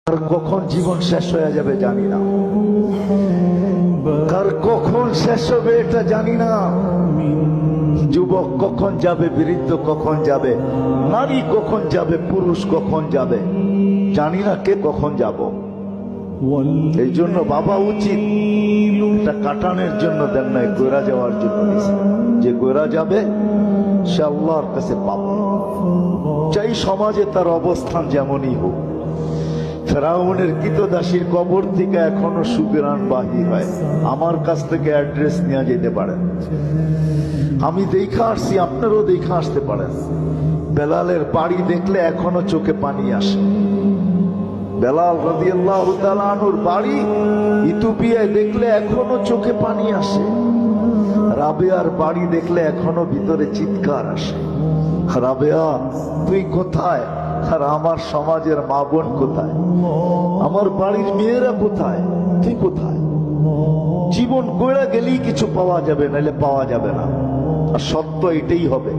আর কখন জীবন শেষ হয়ে যাবে জানি না, কার কখন শেষ হবে এটা জানি না। যুবক কখন যাবে, বৃদ্ধ কখন যাবে, নারী কখন যাবে, পুরুষ কখন যাবে জানি না, কে কখন যাব। এই জন্য বাবা উচিত এটা কাটানোর জন্য দেন নাই, গোরা যাওয়ার জন্য দিয়েছে। যে গোরা যাবে সে আল্লাহর কাছে পাবে, চাই সমাজে তার অবস্থান যেমনই হোক। ফেরাউনের কৃতদাসীর কবর থেকে এখনো সুগ্রাণ বাহির হয়। আমার কাছ থেকে অ্যাড্রেস নিয়ে যেতে পারেন, আমি দেখা আসছি, আপনারও দেখা আসতে পারেন। বেলালের বাড়ি দেখলে এখনো চোখে পানি আসে। বেলাল রাদিয়াল্লাহু তাআলা আনহুর বাড়ি ইথিওপিয়ায় দেখলে এখনো চোখে পানি আসে। রাবেয়ার বাড়ি দেখলে এখনো ভিতরে চিৎকার আসে, রাবেয়া তুই কোথায়? আর আমার সমাজের মা বোন কোথায়? আমার বাড়ির মেয়েরা কোথায়? তুই কোথায়? জীবন গড়ে গেলেই কিছু পাওয়া যাবে, নাহলে পাওয়া যাবে না। আর সত্য এটাই হবে।